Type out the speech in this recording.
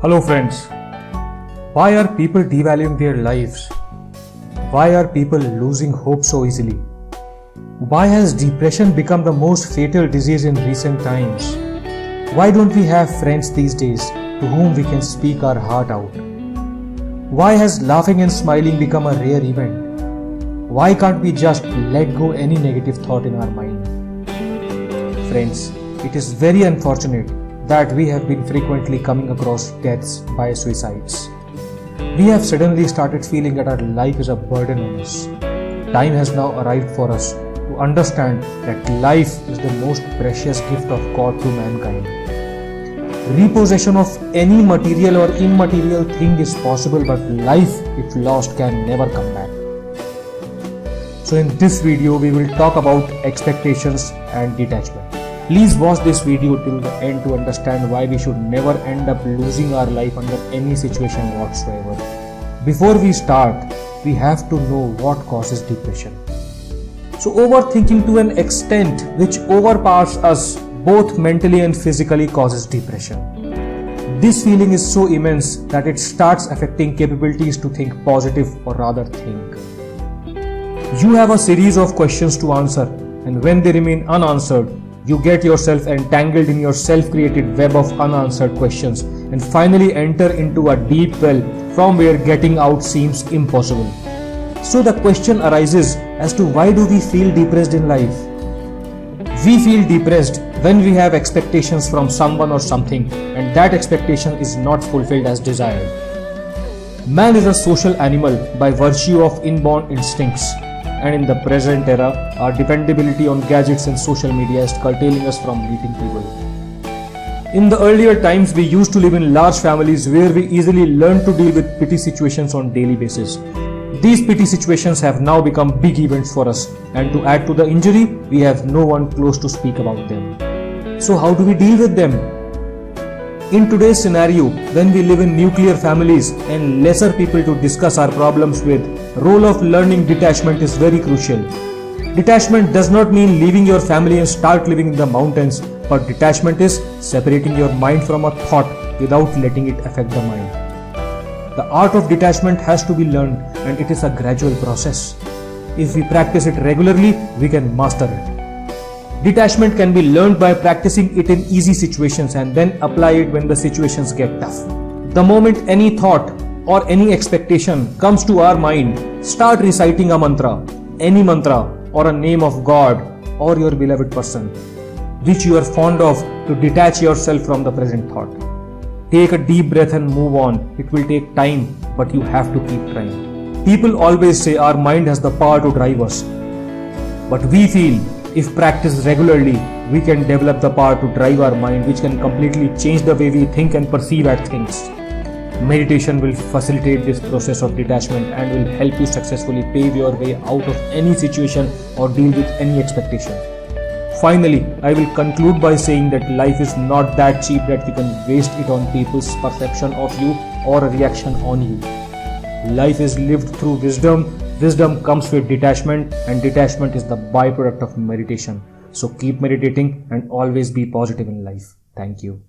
Hello friends, why are people devaluing their lives? Why are people losing hope so easily? Why has depression become the most fatal disease in recent times? Why don't we have friends these days to whom we can speak our heart out? Why has laughing and smiling become a rare event? Why can't we just let go any negative thought in our mind? Friends, it is very unfortunate that we have been frequently coming across deaths by suicides. We have suddenly started feeling that our life is a burden on us. Time has now arrived for us to understand that life is the most precious gift of God to mankind. Repossession of any material or immaterial thing is possible, but life, if lost, can never come back. So in this video, we will talk about expectations and detachment. Please watch this video till the end to understand why we should never end up losing our life under any situation whatsoever. Before we start, we have to know what causes depression. So overthinking to an extent which overpowers us both mentally and physically causes depression. This feeling is so immense that it starts affecting capabilities to think positive or rather think. You have a series of questions to answer, and when they remain unanswered, you get yourself entangled in your self-created web of unanswered questions and finally enter into a deep well from where getting out seems impossible. So the question arises as to why do we feel depressed in life? We feel depressed when we have expectations from someone or something and that expectation is not fulfilled as desired. Man is a social animal by virtue of inborn instincts. And in the present era, our dependability on gadgets and social media is curtailing us from meeting people. In the earlier times, we used to live in large families where we easily learned to deal with pity situations on daily basis. These pity situations have now become big events for us, and to add to the injury, we have no one close to speak about them. So how do we deal with them? In today's scenario, when we live in nuclear families and lesser people to discuss our problems with, role of learning detachment is very crucial. Detachment does not mean leaving your family and start living in the mountains, but detachment is separating your mind from a thought without letting it affect the mind. The art of detachment has to be learned, and it is a gradual process. If we practice it regularly, we can master it. Detachment can be learned by practicing it in easy situations and then apply it when the situations get tough. The moment any thought or any expectation comes to our mind, start reciting a mantra, any mantra or a name of God or your beloved person, which you are fond of, to detach yourself from the present thought. Take a deep breath and move on. It will take time, but you have to keep trying. People always say our mind has the power to drive us, but we feel if practiced regularly, we can develop the power to drive our mind, which can completely change the way we think and perceive at things. Meditation will facilitate this process of detachment and will help you successfully pave your way out of any situation or deal with any expectation. Finally, I will conclude by saying that life is not that cheap that you can waste it on people's perception of you or a reaction on you. Life is lived through wisdom. Wisdom comes with detachment, and detachment is the byproduct of meditation. So keep meditating and always be positive in life. Thank you.